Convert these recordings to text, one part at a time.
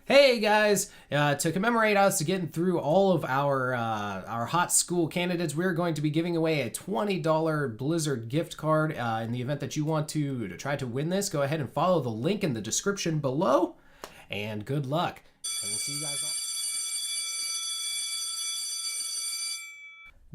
Hey guys! To commemorate us getting through all of our hot school candidates, we're going to be giving away a $20 Blizzard gift card. In the event that you want to try to win this, go ahead and follow the link in the description below. And good luck. And we'll see you guys all.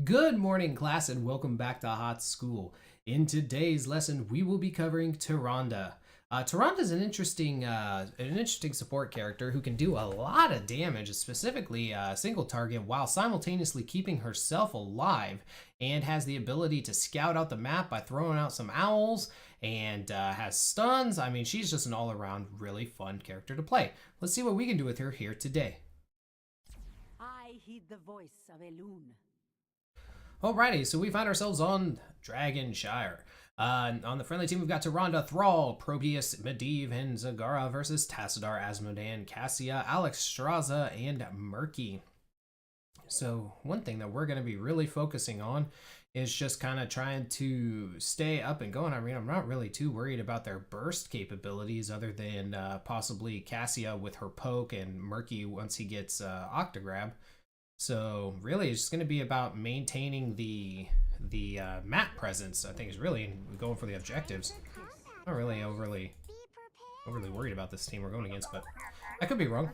Good morning, class, and welcome back to Hot School. In today's lesson, we will be covering Tyrande. Tyrande is an interesting support character who can do a lot of damage, specifically a single target, while simultaneously keeping herself alive, and has the ability to scout out the map by throwing out some owls, and has stuns. I mean, she's just an all-around really fun character to play. Let's see what we can do with her here today. I heed the voice of elune. Alrighty, so we find ourselves on Dragonshire. On the friendly team, we've got Tyrande, Thrall, Proteus, Medivh, and Zagara versus Tassadar, Asmodan, Cassia, Alexstrasza, and Murky. So one thing that we're going to be really focusing on is just kind of trying to stay up and going. I mean, I'm not really too worried about their burst capabilities other than possibly Cassia with her poke and Murky once he gets Octograb. So really, it's just going to be about maintaining the map presence. I think is really going for the objectives. Not really overly worried about this team we're going against, but I could be wrong.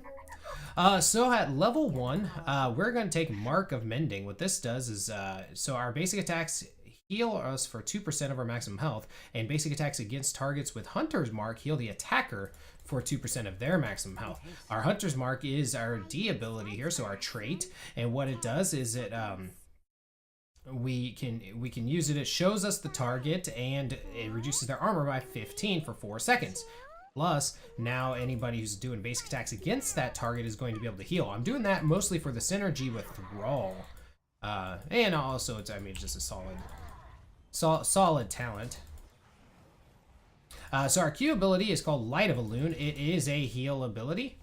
So at level 1, we're going to take Mark of Mending. What this does is, so our basic attacks heal us for 2% of our maximum health, and basic attacks against targets with Hunter's Mark heal the attacker for 2% of their maximum health. Our Hunter's Mark is our D ability here, so our trait, and what it does is it we can use it. It shows us the target and it reduces their armor by 15 for 4 seconds. Plus, now anybody who's doing basic attacks against that target is going to be able to heal. I'm doing that mostly for the synergy with Thrall, and also it's just a solid talent. So our Q ability is called Light of Elune. It is a heal ability.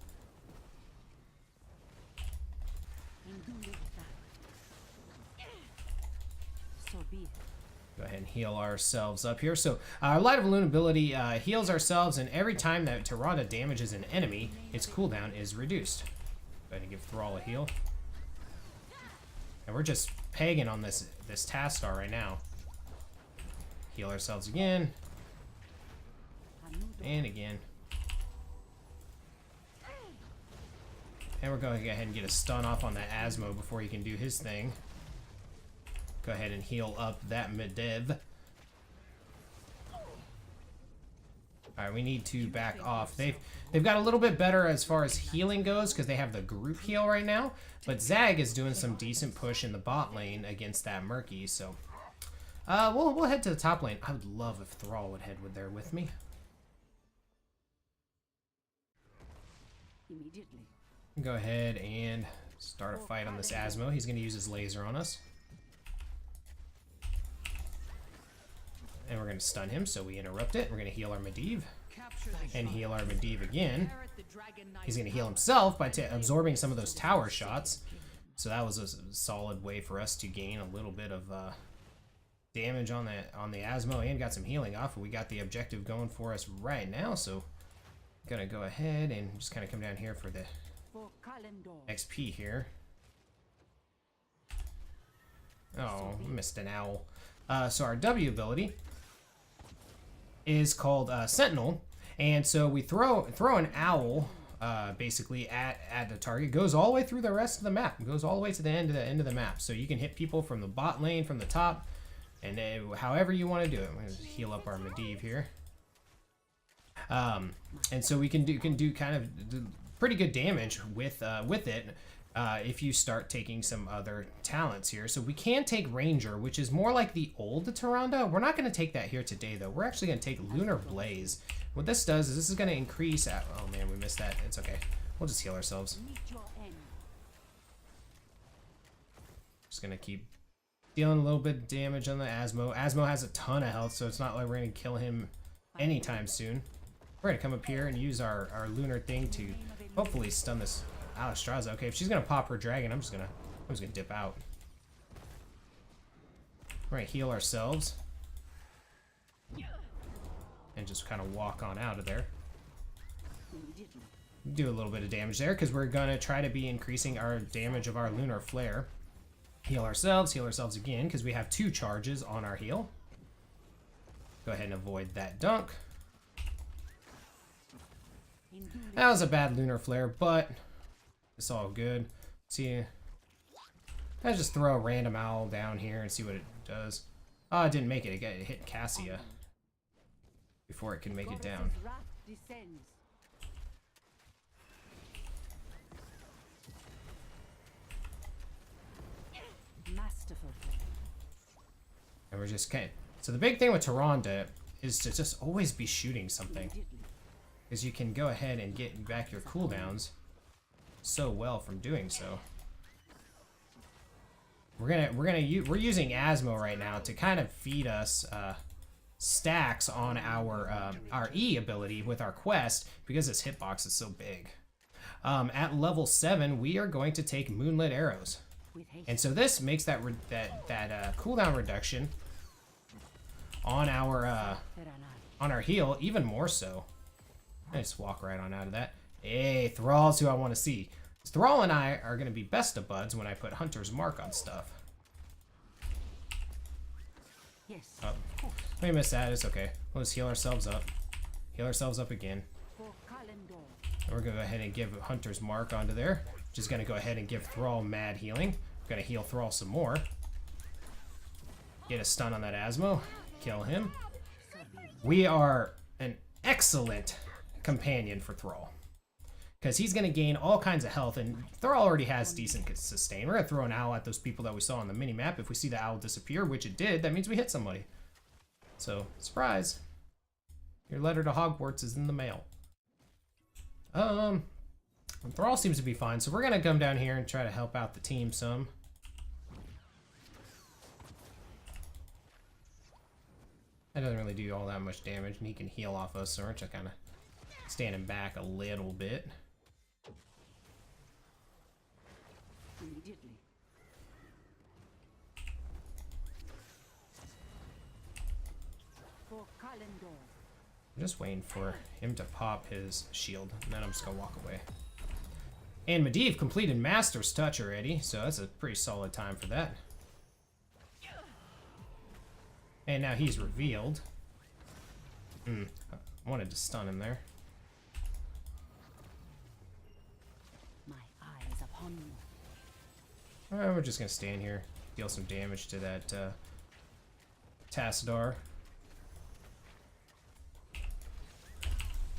Go ahead and heal ourselves up here. So our Light of Elune ability heals ourselves, and every time that Tyrande damages an enemy, its cooldown is reduced. Go ahead and give Thrall a heal. And we're just pegging on this Tassadar right now. Heal ourselves again. And again. And we're going to go ahead and get a stun off on that Asmo before he can do his thing. Go ahead and heal up that Medivh. Alright, we need to back off. They've got a little bit better as far as healing goes because they have the group heal right now. But Zag is doing some decent push in the bot lane against that Murky, so we'll head to the top lane. I would love if Thrall would head there with me. Immediately. Go ahead and start a fight on this Asmo. He's going to use his laser on us. And we're going to stun him, so we interrupt it. We're going to heal our Medivh. And heal our Medivh again. He's going to heal himself by absorbing some of those tower shots. So that was a solid way for us to gain a little bit of damage on the Asmo and got some healing off. We got the objective going for us right now, so gonna go ahead and just kind of come down here for the XP here. Oh, missed an owl. So our W ability is called Sentinel, and so we throw an owl basically at the target. Goes all the way through the rest of the map. Goes all the way to the end of the map. So you can hit people from the bot lane, from the top, and however you want to do it. I'm gonna heal up our Medivh here. And so we can do kind of pretty good damage with it if you start taking some other talents here. So we can take Ranger, which is more like the old Tyrande. We're not going to take that here today, though. We're actually going to take Lunar Blaze. What this does is this is going to increase... oh, man, we missed that. It's okay. We'll just heal ourselves. Just going to keep dealing a little bit of damage on the Asmo. Asmo has a ton of health, so it's not like we're going to kill him anytime soon. We're going to come up here and use our lunar thing to hopefully stun this Alexstrasza. Okay, if she's going to pop her dragon, I'm just going to dip out. We're going to heal ourselves. And just kind of walk on out of there. do a little bit of damage there because we're gonna try to be increasing our damage of our lunar flare. Heal ourselves again because we have 2 charges on our heal. Go ahead and avoid that dunk. That was a bad lunar flare, but it's all good. See, let's just throw a random owl down here and see what it does. Oh, it didn't make it. It hit Cassia before it can make it down. And we're just kind. So the big thing with Tyrande is to just always be shooting something, because you can go ahead and get back your cooldowns so well from doing so. We're using Asmo right now to kind of feed us stacks on our E ability with our quest because its hitbox is so big. At level 7, we are going to take Moonlit Arrows. And so this makes that cooldown reduction on our heal even more so. I just walk right on out of that. Hey, Thrall's who I want to see. Thrall and I are going to be best of buds when I put Hunter's Mark on stuff. Yes. Oh, we missed that. It's okay. Let's heal ourselves up. Heal ourselves up again. And we're going to go ahead and give Hunter's Mark onto there. Just going to go ahead and give Thrall mad healing. Gonna heal Thrall some more. Get a stun on that Asmo. Kill him. We are an excellent companion for Thrall, because he's gonna gain all kinds of health, and Thrall already has decent sustain. We're gonna throw an owl at those people that we saw on the mini-map. If we see the owl disappear, which it did, that means we hit somebody. So, surprise. Your letter to Hogwarts is in the mail. Thrall seems to be fine, so we're gonna come down here and try to help out the team some. That doesn't really do all that much damage, and he can heal off us, so we're just kind of standing back a little bit. Immediately. For Calendar. I'm just waiting for him to pop his shield, and then I'm just gonna walk away. And Medivh completed Master's Touch already, so that's a pretty solid time for that. And now he's revealed. I wanted to stun him there. My eyes upon you. Alright, we're just gonna stand here, deal some damage to that Tassadar.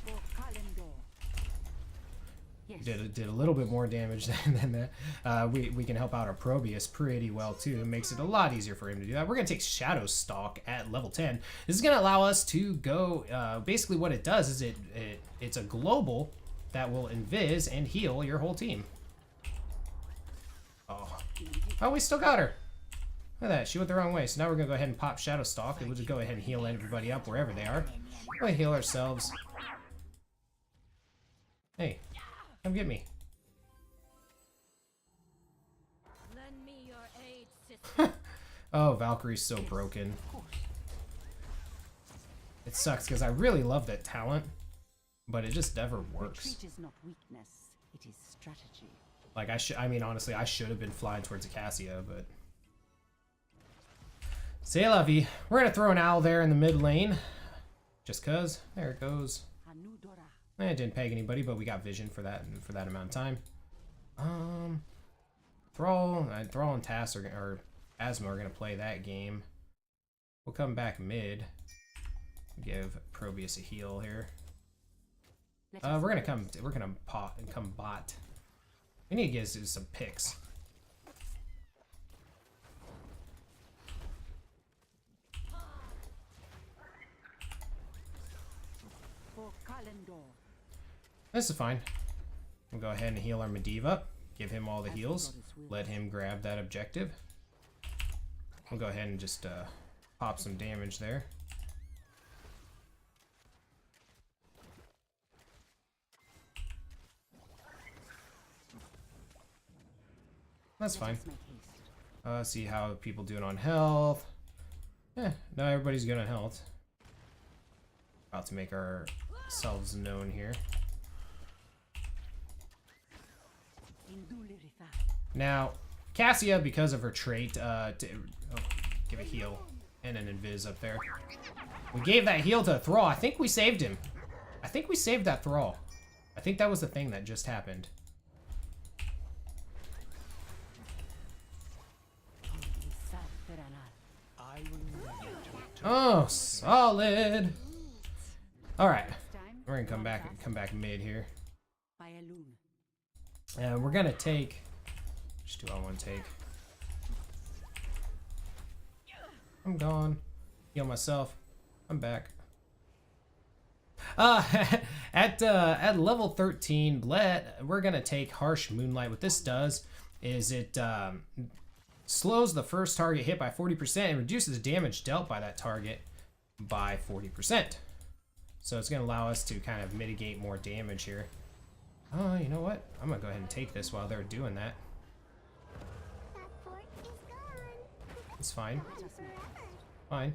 For Calendar. Yes. Did a little bit more damage than that. We can help out our Probius pretty well too. It makes it a lot easier for him to do that. We're gonna take Shadow Stalk at level 10. This is gonna allow us to go. Basically, what it does is it's a global that will invis and heal your whole team. Oh, we still got her. Look at that. She went the wrong way. So now we're gonna go ahead and pop Shadow Stalk, and we'll just go ahead and heal everybody up wherever they are. We're gonna heal ourselves. Hey. Come get me. Lend me your aid, sister. Oh, Valkyrie's so broken. It sucks because I really love that talent, but it just never works. Retreat is not weakness, it is strategy. Like I mean, honestly, I should have been flying towards Cassia, but c'est la vie. We're gonna throw an owl there in the mid lane, just cause. There it goes. It didn't peg anybody, but we got vision for that amount of time. Thrall and Tass or Asmo are gonna play that game. We'll come back mid. Give Probius a heal here. We're gonna come bot. We need to get some picks. For Calendar. This is fine. We'll go ahead and heal our Medivh up. Give him all the heals. Let him grab that objective. We'll go ahead and just pop some damage there. That's fine. See how people doing on health. No, everybody's good on health. About to make ourselves known here. Now, Cassia, because of her trait, give a heal and an invis up there. We gave that heal to Thrall. I think we saved him. I think we saved that Thrall. I think that was the thing that just happened. Oh, solid. All right, we're gonna come back mid here. And we're gonna take. Which do I want to take? I'm gone. Heal myself. I'm back. At level 13, we're gonna take Harsh Moonlight. What this does is it slows the first target hit by 40% and reduces the damage dealt by that target by 40%. So it's gonna allow us to kind of mitigate more damage here. Oh, you know what? I'm gonna go ahead and take this while they're doing that. It's fine. Fine.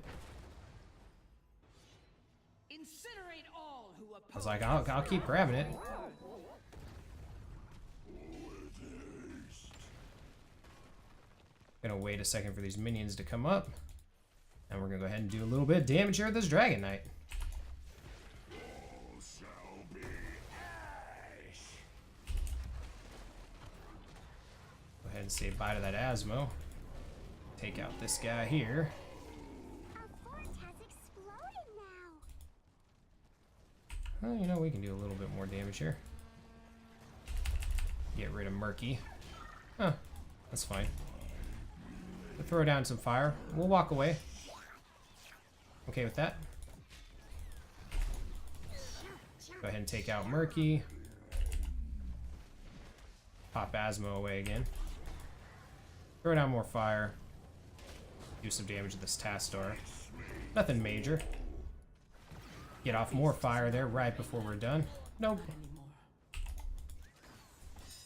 I was like, I'll keep grabbing it. Gonna wait a second for these minions to come up. And we're gonna go ahead and do a little bit of damage here with this Dragon Knight. Go ahead and say bye to that Asmo. Take out this guy here. Well, you know, we can do a little bit more damage here. Get rid of Murky. Huh, that's fine. We'll throw down some fire. We'll walk away. Okay with that. Go ahead and take out Murky. Pop Asmo away again. Throw down more fire. Do some damage to this Tastar. Nothing major. Get off more fire there right before we're done. Nope.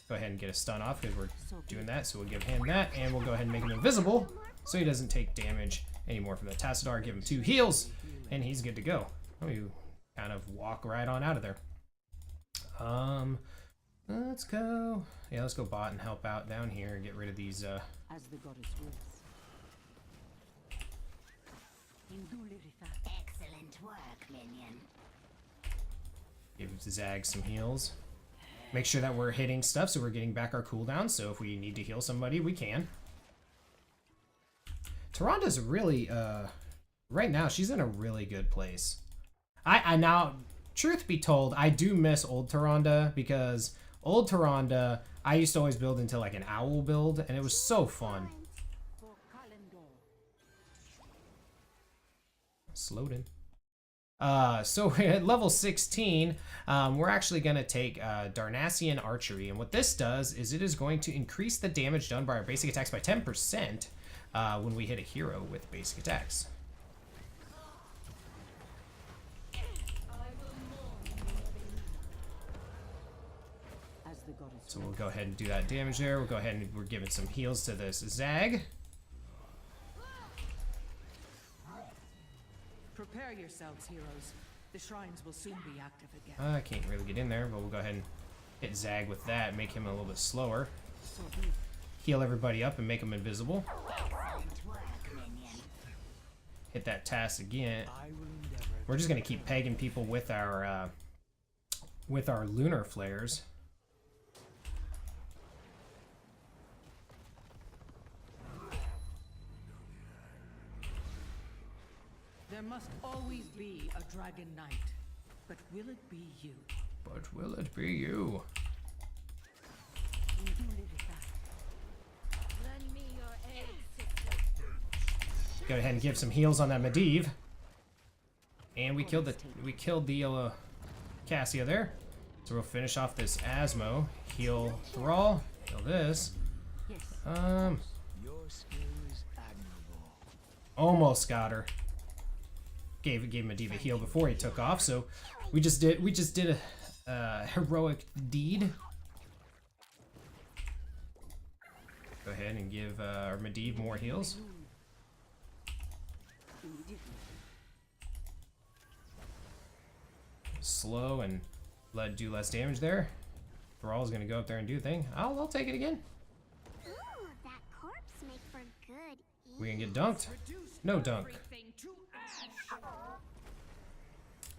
Go ahead and get a stun off because we're doing that. So we'll give him that, and we'll go ahead and make him invisible so he doesn't take damage anymore from the Tassadar. Give him 2 heals, and he's good to go. Oh, you kind of walk right on out of there. Let's go. Yeah, let's go bot and help out down here and get rid of these. As the goddess wills. Excellent work, minion. Give Zag some heals. Make sure that we're hitting stuff so we're getting back our cooldown. So if we need to heal somebody, we can. Tyrande's really, right now, she's in a really good place. I now, truth be told, I do miss old Tyrande because old Tyrande, I used to always build into like an owl build, and it was so fun. Slowed in. So at level 16, we're actually going to take Darnassian Archery, and what this does is it is going to increase the damage done by our basic attacks by 10% when we hit a hero with basic attacks. So we'll go ahead and do that damage there. We'll go ahead and we're giving some heals to this Zag. Prepare yourselves, heroes. The shrines will soon be active again. I can't really get in there, but we'll go ahead and hit Zag with that, make him a little bit slower. Heal everybody up and make them invisible. Hit that task again. We're just gonna keep pegging people with our lunar flares. There must always be a dragon knight, but will it be you? But will it be you? Lend me your aid, sister. Go ahead and give some heals on that Medivh. And we killed the Cassia there. So we'll finish off this Asmo. Heal Thrall. Heal this. Almost got her. Gave Medivh a heal before he took off, so we just did a heroic deed. Go ahead and give our Medivh more heals. Slow and do less damage there. Thrall's gonna go up there and do a thing. I'll take it again. Ooh, that corpse make for good We can get dunked. No dunk.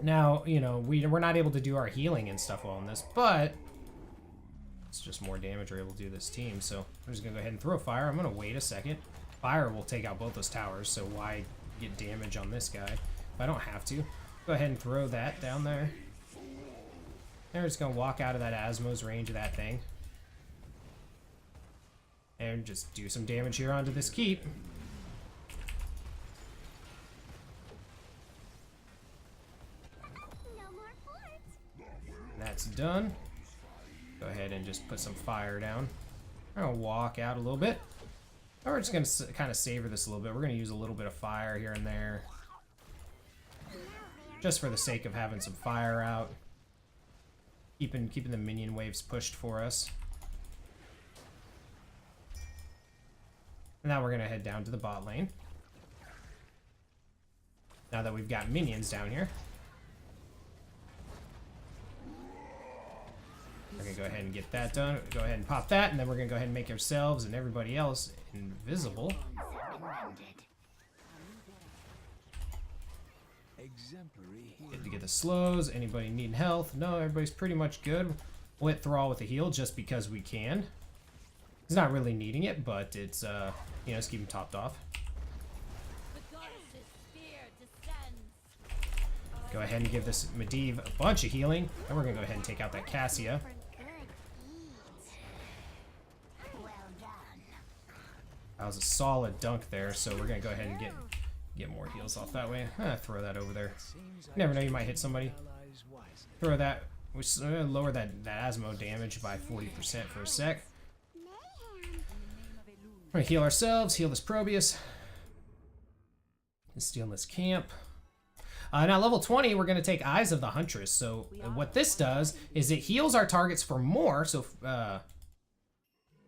Now, you know, we're not able to do our healing and stuff on this, but it's just more damage we're able to do this team. So I'm just gonna go ahead and throw fire. I'm gonna wait a second. Fire will take out both those towers, so why get damage on this guy if I don't have to? Go ahead and throw that down there. They're just gonna walk out of that Asmo's range of that thing. And just do some damage here onto this keep. No more forts. That's done. Go ahead and just put some fire down. I'm gonna walk out a little bit. Or we're just gonna kind of savor this a little bit. We're gonna use a little bit of fire here and there. Just for the sake of having some fire out. Keeping the minion waves pushed for us. Now we're gonna head down to the bot lane. Now that we've got minions down here. We're gonna go ahead and get that done. Go ahead and pop that, and then we're gonna go ahead and make ourselves and everybody else invisible. Good to get the slows. Anybody needing health? No, everybody's pretty much good. We'll hit Thrall with a heal just because we can. He's not really needing it, but it's you know, let's keep him topped off. Go ahead and give this Medivh a bunch of healing. Then we're gonna go ahead and take out that Cassia. For good eat. Well done. That was a solid dunk there, so we're gonna go ahead and get more heals off that way. Throw that over there. You never know, you might hit somebody. Throw that. We lower that Asmo damage by 40% for a sec. Mayhem. We're gonna heal ourselves, heal this Probius. And steal this camp. Now level 20, we're gonna take Eyes of the Huntress. So what this does is it heals our targets for more. So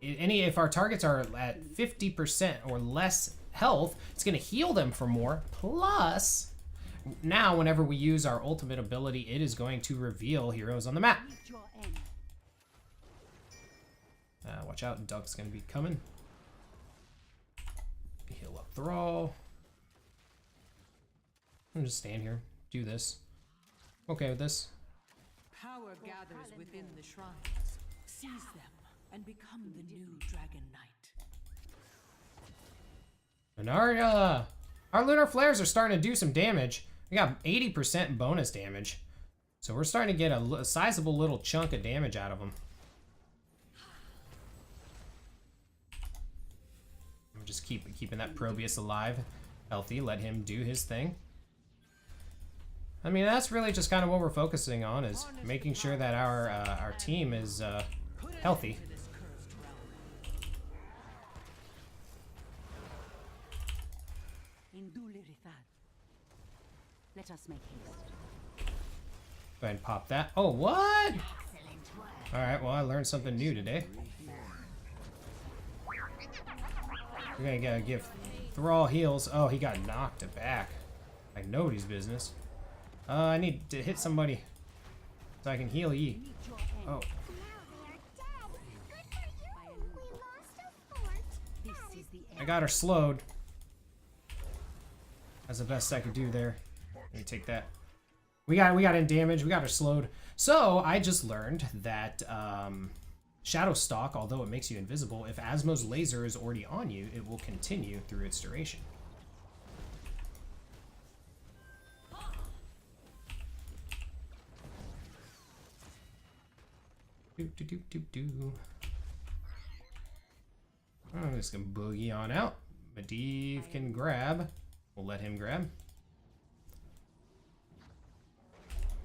if our targets are at 50% or less health, it's gonna heal them for more. Plus, now whenever we use our ultimate ability, it is going to reveal heroes on the map. Meet your end. Watch out, Dunk's gonna be coming. Heal up Thrall. I'm just stand here, do this. Okay with this. Power gathers within the shrines. Seize them and become the new Dragon Knight. And our lunar flares are starting to do some damage. We got 80% bonus damage, so we're starting to get a sizable little chunk of damage out of them. I'm just keeping that Probius alive, healthy. Let him do his thing. I mean, that's really just kind of what we're focusing on, is making sure that our team is healthy. To this cursed realm. Indule Rithad. Let us make haste. Go ahead and pop that. Oh, what? Alright, well, I learned something new today. We're gonna give Thrall heals. Oh, he got knocked back. Like nobody's business. I need to hit somebody so I can heal ye. Oh, Now they are dead. Good for you. We lost a fort. This is the I end. got her slowed. That's the best I could do there. Let me take that. We got in damage. We got her slowed. So I just learned that Shadow Stalk, although it makes you invisible, if Asmo's laser is already on you, it will continue through its duration. I'm just gonna boogie on out. Medivh can grab. We'll let him grab.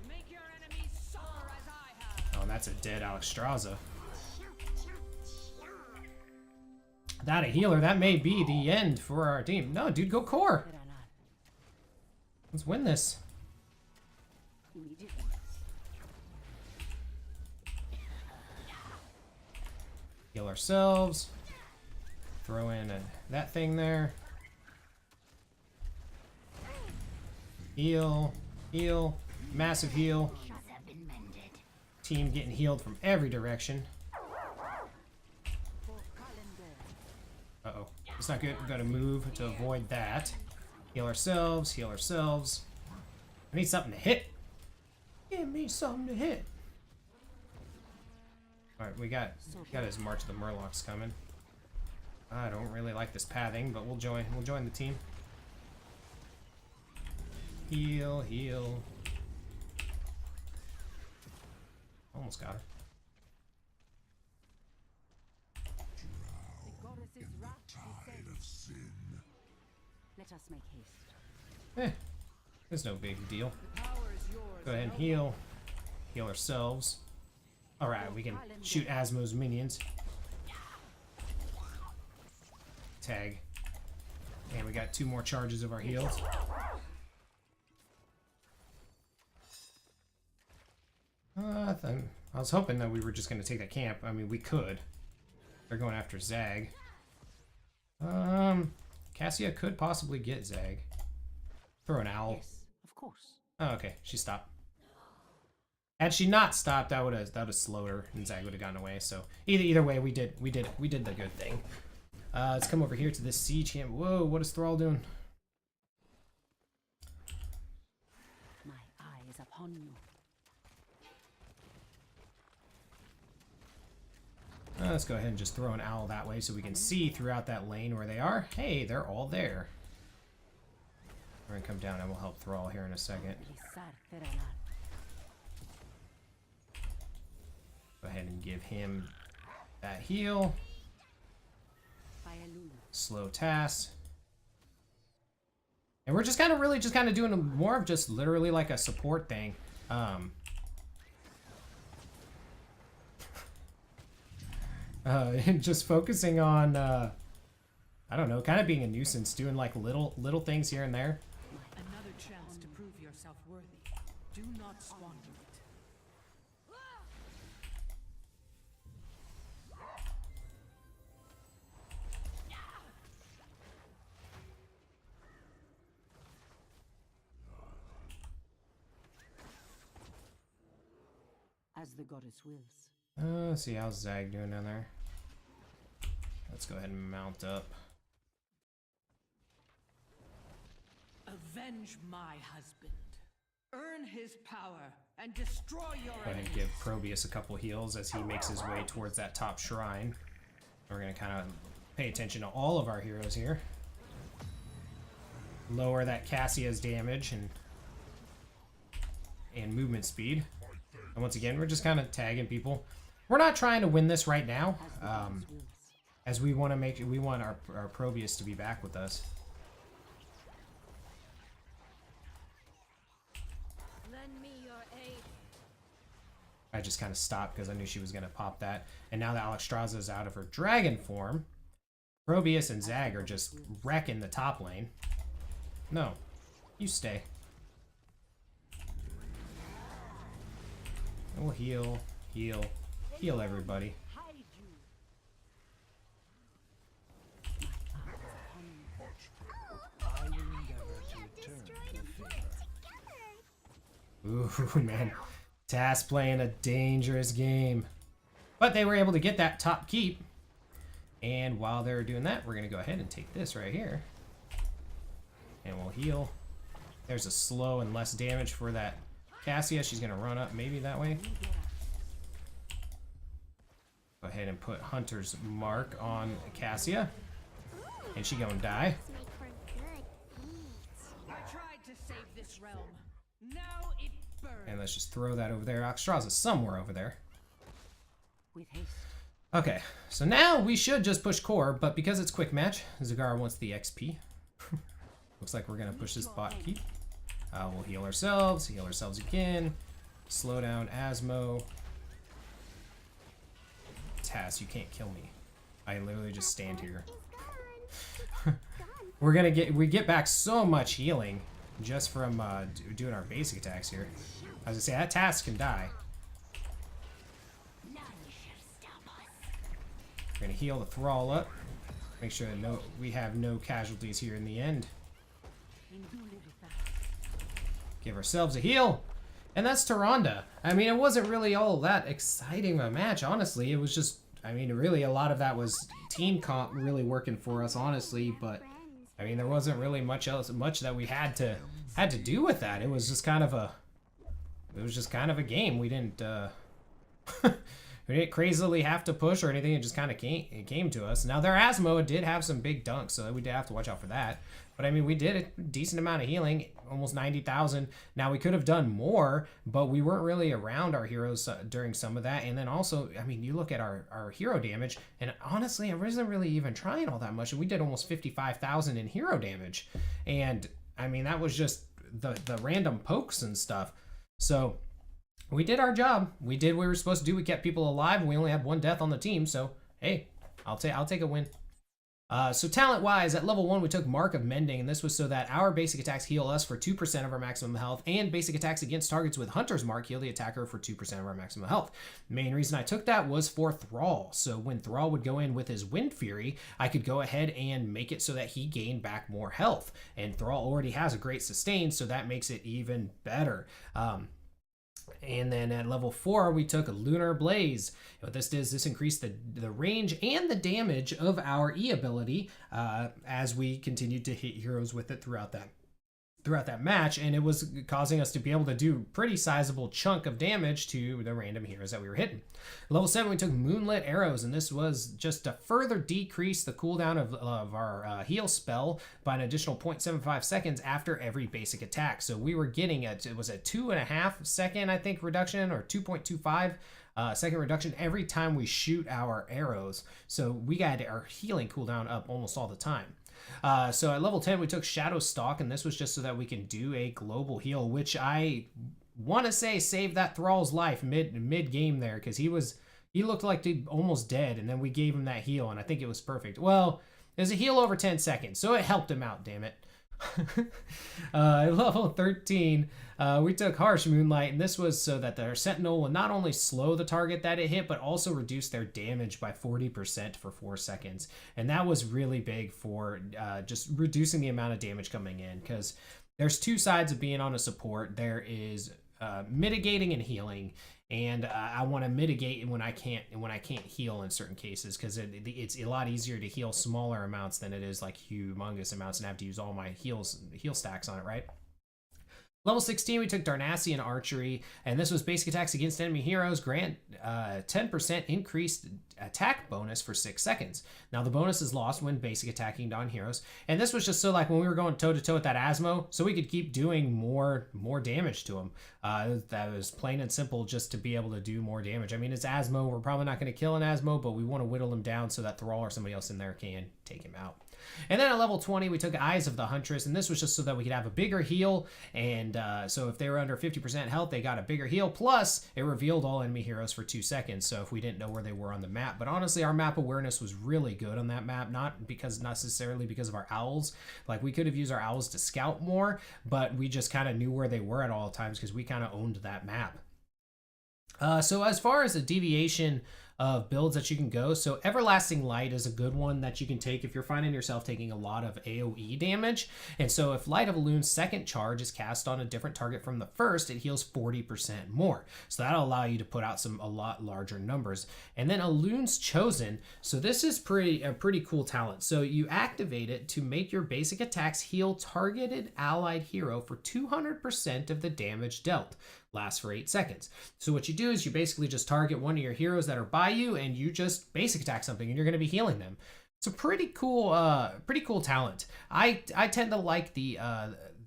Make your enemies suffer as I have. Oh, that's a dead Alexstrasza. Chomp, chomp, chomp. That a healer. That may be the end for our team. No, dude, go core. Let's win this. Immediately. Heal ourselves. Throw in that thing there. Heal. Heal. Massive heal. team getting healed from every direction. Uh-oh. It's not good. We've got to move to avoid that. Heal ourselves. Heal ourselves. I need something to hit. Give me something to hit. Alright, we got his March of the Murlocs coming. I don't really like this pathing, but we'll join the team. Heal, heal. Almost got her. The goddess's wrath descends. Let us make haste. Eh, it's no big deal. The power is yours. Go ahead and heal. Heal ourselves. Alright, we can shoot Asmo's minions. Tag. And we got 2 more charges of our heals. I was hoping that we were just going to take that camp. I mean, we could. They're going after Zag. Cassia could possibly get Zag. Throw an owl. Yes, of course. Oh, okay. She stopped. Had she not stopped, that would have slowed her, and Zag would have gotten away. So either way, we did the good thing. Let's come over here to this siege camp. Whoa, what is Thrall doing? My eye is upon you. Let's go ahead and just throw an owl that way so we can see throughout that lane where they are. Hey, they're all there. We're gonna come down and we'll help Thrall here in a second. Go ahead and give him that heal. Slow task. And we're just kind of doing more of just literally like a support thing. Just focusing on I don't know, kind of being a nuisance, doing like little things here and there. Another chance to prove yourself worthy. Do not squander it. As the goddess wills. Let's see how's Zag doing down there. Let's go ahead and mount up. Avenge my husband. Earn his power and destroy your Go ahead and give Probius a couple heals as he makes his way towards that top shrine. We're gonna kind of pay attention to all of our heroes here. Lower that Cassia's damage and movement speed. And once again, we're just kind of tagging people. We're not trying to win this right now, as we want our Probius to be back with us. Lend me your aid. I just kind of stopped because I knew she was going to pop that. And now that Alexstrasza is out of her dragon form, Probius and Zag are just wrecking the top lane. No, you stay. And we'll heal, heal, heal everybody. Ooh, man. TAS playing a dangerous game. But they were able to get that top keep. And while they're doing that, we're going to go ahead and take this right here. And we'll heal. There's a slow and less damage for that Cassia. She's going to run up maybe that way. Go ahead and put Hunter's Mark on Cassia. And she gonna die. I tried to save this realm. Now it burns. And let's just throw that over there. Alexstrasza's somewhere over there. With haste. Okay, so now we should just push core, but because it's quick match, Zagara wants the XP. Looks like we're gonna push this bot keep. We'll heal ourselves again. Slow down Asmo. TAS, you can't kill me. I literally just stand here. We get back so much healing just from doing our basic attacks here. As I say, that TAS can die. We're gonna heal the Thrall up. Make sure that we have no casualties here in the end. Give ourselves a heal. And that's Tyrande. I mean, it wasn't really all that exciting of a match, honestly. It was just, I mean, really a lot of that was team comp really working for us, honestly. But I mean, there wasn't really much that we had to do with that. It was just kind of a game. We didn't we didn't crazily have to push or anything. It just kind of came to us. Now their Asmo did have some big dunks, so we did have to watch out for that. But I mean, we did a decent amount of healing, almost 90,000. Now we could have done more, but we weren't really around our heroes during some of that. And then also, I mean, you look at our hero damage, and honestly, I wasn't really even trying all that much. And we did almost 55,000 in hero damage. And I mean, that was just the random pokes and stuff. So we did our job. We did what we were supposed to do. We kept people alive. We only had 1 death on the team. So, hey, I'll take a win. So talent-wise, at level 1, we took Mark of Mending, and this was so that our basic attacks heal us for 2% of our maximum health, and basic attacks against targets with Hunter's Mark heal the attacker for 2% of our maximum health. The main reason I took that was for Thrall. So when Thrall would go in with his Wind Fury, I could go ahead and make it so that he gained back more health. And Thrall already has a great sustain, so that makes it even better. And then at level 4, we took a Lunar Blaze. What this does, this increased the range and the damage of our E ability as we continued to hit heroes with it throughout that match, and it was causing us to be able to do pretty sizable chunk of damage to the random heroes that we were hitting. Level 7, we took Moonlit Arrows, and this was just to further decrease the cooldown of our heal spell by an additional 0.75 seconds after every basic attack. So we were getting it was a 2.5 second, I think, reduction, or 2.25 second reduction every time we shoot our arrows. So we got our healing cooldown up almost all the time. So at level 10, we took Shadow Stalk, and this was just so that we can do a global heal, which I want to say saved that Thrall's life mid game there, because he looked like almost dead, and then we gave him that heal, and I think it was perfect. Well, it was a heal over 10 seconds, so it helped him out, damn it. At level 13, we took Harsh Moonlight, and this was so that their Sentinel will not only slow the target that it hit, but also reduce their damage by 40% for 4 seconds. And that was really big for just reducing the amount of damage coming in, because there's 2 sides of being on a support. There is mitigating and healing, and I want to mitigate when I can't heal in certain cases, because it's a lot easier to heal smaller amounts than it is like humongous amounts and have to use all my heal stacks on it, right? Level 16, we took Darnassian Archery, and this was basic attacks against enemy heroes grant 10% increased attack bonus for 6 seconds. Now the bonus is lost when basic attacking on heroes, and this was just so like when we were going toe to toe with that Asmo, so we could keep doing more damage to him. That was plain and simple, just to be able to do more damage. I mean, it's Asmo. We're probably not going to kill an Asmo, but we want to whittle him down so that Thrall or somebody else in there can take him out. And then at level 20, we took Eyes of the Huntress, and this was just so that we could have a bigger heal, and so if they were under 50% health, they got a bigger heal, plus it revealed all enemy heroes for 2 seconds, so if we didn't know where they were on the map. But honestly, our map awareness was really good on that map, not necessarily because of our owls. Like, we could have used our owls to scout more, but we just kind of knew where they were at all times because we kind of owned that map. So as far as a deviation of builds that you can go, so Everlasting Light is a good one that you can take if you're finding yourself taking a lot of AoE damage. And so if Light of Elune's second charge is cast on a different target from the first, it heals 40% more. So that'll allow you to put out a lot larger numbers. And then Elune's Chosen, so this is a pretty cool talent. So you activate it to make your basic attacks heal targeted allied hero for 200% of the damage dealt. Lasts for 8 seconds. So what you do is you basically just target one of your heroes that are by you, and you just basic attack something, and you're going to be healing them. It's a pretty cool talent. I tend to like the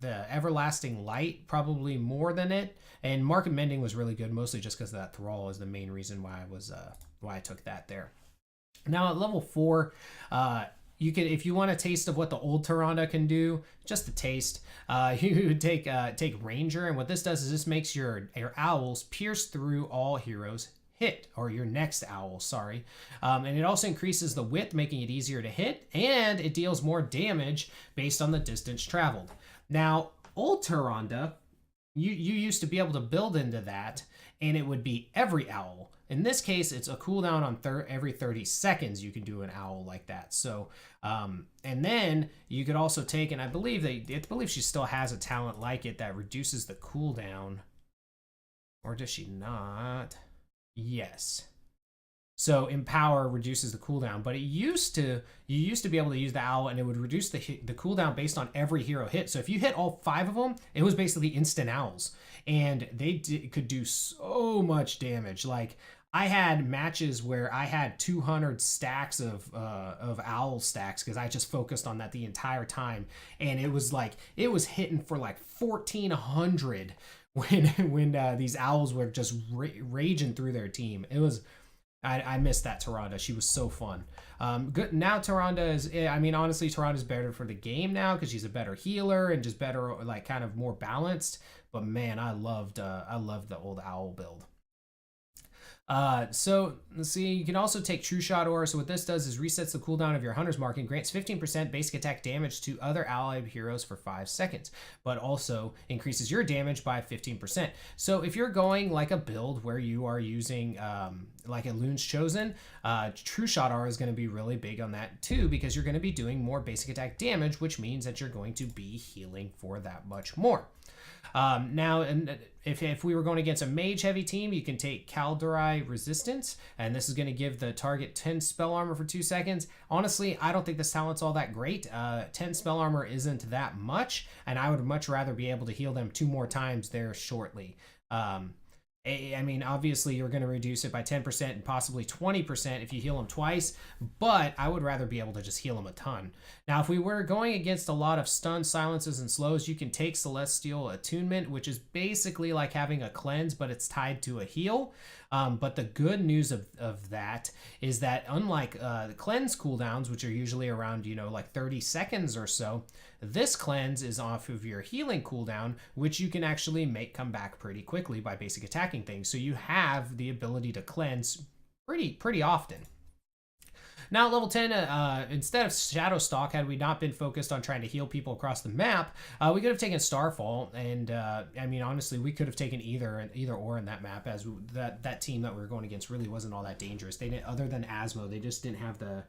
Everlasting Light probably more than it, and Mark of Mending was really good, mostly just because that Thrall is the main reason why I took that there. Now at level 4, you can, if you want a taste of what the old Tyrande can do, just a taste, you take Ranger, and what this does is this makes your owls pierce through all heroes hit, or your next owl, sorry. And it also increases the width, making it easier to hit, and it deals more damage based on the distance traveled. Now, old Tyrande, you used to be able to build into that, and it would be every owl. In this case, it's a cooldown on every 30 seconds you can do an owl like that. So, and then you could also take, and I believe she still has a talent like it that reduces the cooldown. Or does she not? Yes. So Empower reduces the cooldown, but you used to be able to use the owl and it would reduce the cooldown based on every hero hit. So if you hit all 5 of them, it was basically instant owls, and they could do so much damage. Like I had matches where I had 200 stacks of owl stacks because I just focused on that the entire time, and it was hitting for like 1400 when these owls were just raging through their team. It was. I missed that Tyrande. She was so fun. Good. Now Tyrande is, I mean, honestly, Tyrande's better for the game now because she's a better healer and just better, like, kind of more balanced. But man, I loved the old owl build. So let's see, you can also take True Shot Aura. So what this does is resets the cooldown of your Hunter's Mark and grants 15% basic attack damage to other allied heroes for 5 seconds, but also increases your damage by 15%. So if you're going like a build where you are using like Elune's Chosen, True Shot Aura is going to be really big on that too, because you're going to be doing more basic attack damage, which means that you're going to be healing for that much more. Now, and if we were going against a mage heavy team, you can take Calderai Resistance, and this is going to give the target 10 spell armor for 2 seconds. Honestly, I don't think this talent's all that great. 10 spell armor isn't that much, and I would much rather be able to heal them 2 more times there shortly. I mean, obviously, you're going to reduce it by 10% and possibly 20% if you heal them twice, but I would rather be able to just heal them a ton. Now, if we were going against a lot of stuns, silences, and slows, you can take Celestial Attunement, which is basically like having a cleanse, but it's tied to a heal. But the good news of that is that unlike the cleanse cooldowns, which are usually around, like 30 seconds or so, this cleanse is off of your healing cooldown, which you can actually make come back pretty quickly by basic attacking things. So you have the ability to cleanse pretty often. Now at level 10, instead of Shadow Stalk, had we not been focused on trying to heal people across the map, we could have taken Starfall, and I mean, honestly, we could have taken either or in that map, as that team that we were going against really wasn't all that dangerous. They didn't, other than Asmo, they just didn't have the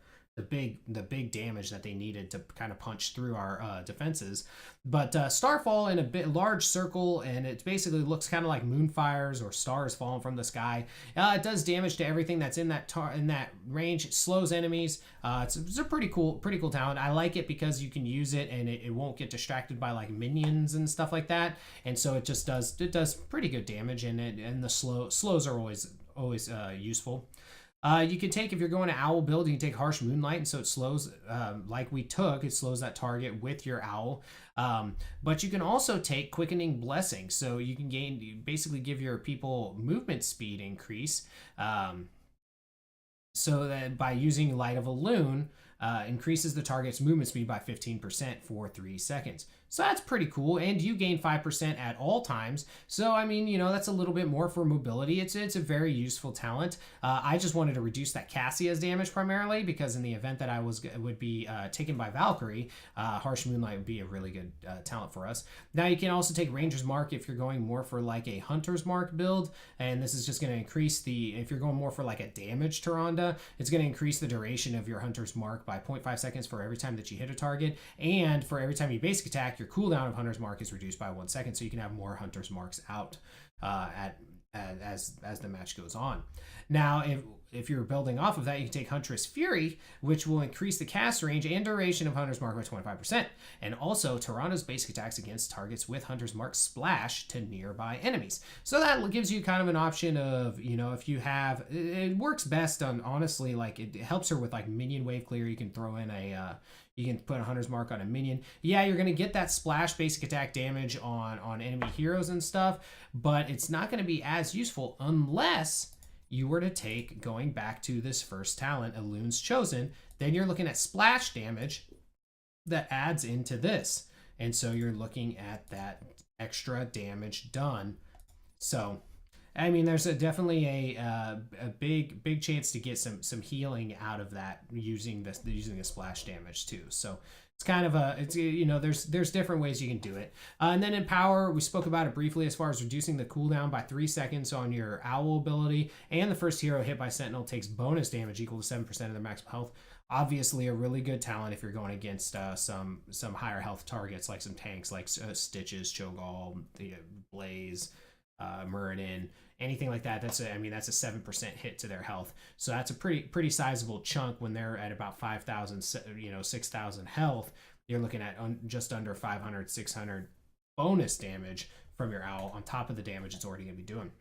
big damage that they needed to kind of punch through our defenses. But Starfall in a large circle, and it basically looks kind of like moonfires or stars falling from the sky. It does damage to everything that's in that range. It slows enemies. It's a pretty cool talent. I like it because you can use it and it won't get distracted by like minions and stuff like that. And so it does pretty good damage, and the slows are always useful. You can take, if you're going to owl build, you can take Harsh Moonlight, and so it slows, it slows that target with your owl. But you can also take Quickening Blessing, so you can basically give your people movement speed increase, so that by using Light of Elune, increases the target's movement speed by 15% for 3 seconds. So that's pretty cool, and you gain 5% at all times. So, I mean, that's a little bit more for mobility. It's a very useful talent. I just wanted to reduce that Cassia's damage primarily, because in the event that I would be taken by Valkyrie, Harsh Moonlight would be a really good talent for us. Now, you can also take Ranger's Mark if you're going more for like a Hunter's Mark build, and this is just going to increase if you're going more for like a damage Tyrande, it's going to increase the duration of your Hunter's Mark by 0.5 seconds for every time that you hit a target, and for every time you basic attack, your cooldown of Hunter's Mark is reduced by 1 second, so you can have more Hunter's Marks out as the match goes on. Now, if you're building off of that, you can take Huntress Fury, which will increase the cast range and duration of Hunter's Mark by 25%, and also Tyrande's basic attacks against targets with Hunter's Mark splash to nearby enemies. So that gives you kind of an option of, if you have, it works best on, honestly, like it helps her with like minion wave clear. You can throw in you can put a Hunter's Mark on a minion. Yeah, you're going to get that splash basic attack damage on enemy heroes and stuff, but it's not going to be as useful unless you were to take, going back to this first talent, Elune's Chosen, then you're looking at splash damage that adds into this. And so you're looking at that extra damage done. So, I mean, there's definitely a big chance to get some healing out of that using the splash damage too. So it's kind of there's different ways you can do it. And then in power, we spoke about it briefly as far as reducing the cooldown by 3 seconds on your owl ability, and the first hero hit by Sentinel takes bonus damage equal to 7% of their max health. Obviously a really good talent if you're going against some higher health targets, like some tanks like Stitches, Cho'Gall, Blaze, Muradin, anything like that. That's a 7% hit to their health. So that's a pretty sizable chunk when they're at about 5,000, 6,000 health. You're looking at just under 500, 600 bonus damage from your owl on top of the damage it's already going to be doing.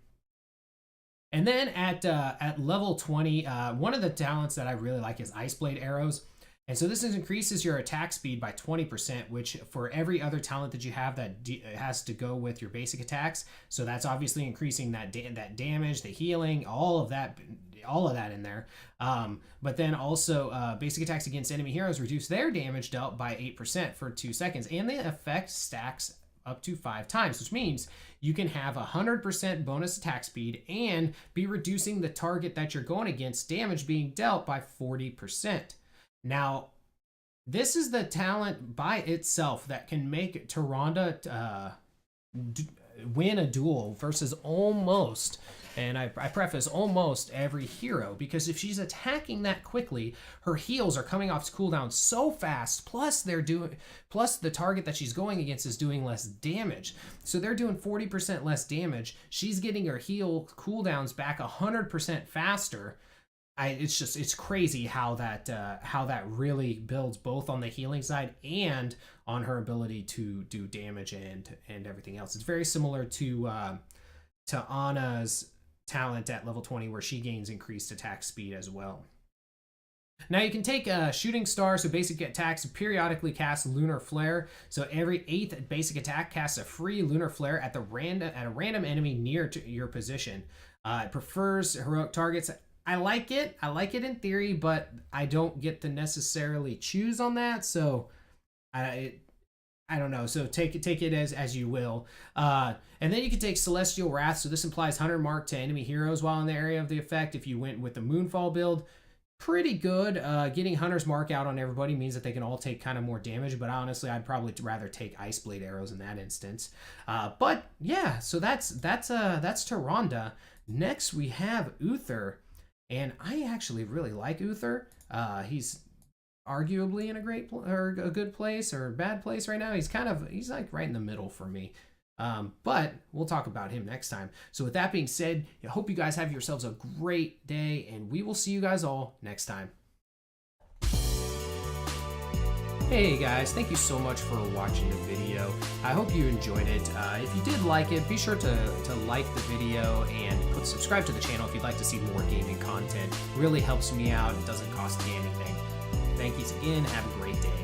And then at level 20, one of the talents that I really like is Ice Blade arrows. And so this increases your attack speed by 20%, which for every other talent that you have that has to go with your basic attacks. So that's obviously increasing that damage, the healing, all of that in there. But then also basic attacks against enemy heroes reduce their damage dealt by 8% for 2 seconds. And the effect stacks up to 5 times, which means you can have 100% bonus attack speed and be reducing the target that you're going against damage being dealt by 40%. Now, this is the talent by itself that can make Tyrande win a duel versus almost, and I preface almost every hero, because if she's attacking that quickly, her heals are coming off cooldown so fast, plus the target that she's going against is doing less damage. So they're doing 40% less damage. She's getting her heal cooldowns back 100% faster. It's crazy how that really builds both on the healing side and on her ability to do damage and everything else. It's very similar to Anna's talent at level 20, where she gains increased attack speed as well. Now you can take a shooting star, so basic attacks periodically cast lunar flare. So every 8th basic attack casts a free lunar flare at a random enemy near to your position. It prefers heroic targets. I like it in theory, but I don't get to necessarily choose on that. So I don't know. So take it as you will. And then you can take Celestial Wrath. So this implies Hunter Mark to enemy heroes while in the area of the effect. If you went with the Moonfall build, pretty good. Getting Hunter's Mark out on everybody means that they can all take kind of more damage, but honestly, I'd probably rather take Ice Blade arrows in that instance. But yeah, so that's Tyrande. Next we have Uther. And I actually really like Uther. He's arguably in a good place or a bad place right now. He's like right in the middle for me. But we'll talk about him next time. So with that being said, I hope you guys have yourselves a great day, and we will see you guys all next time. Hey guys, thank you so much for watching the video. I hope you enjoyed it. If you did like it, be sure to like the video and subscribe to the channel if you'd like to see more gaming content. It really helps me out. It doesn't cost me anything. Thank you again. Have a great day.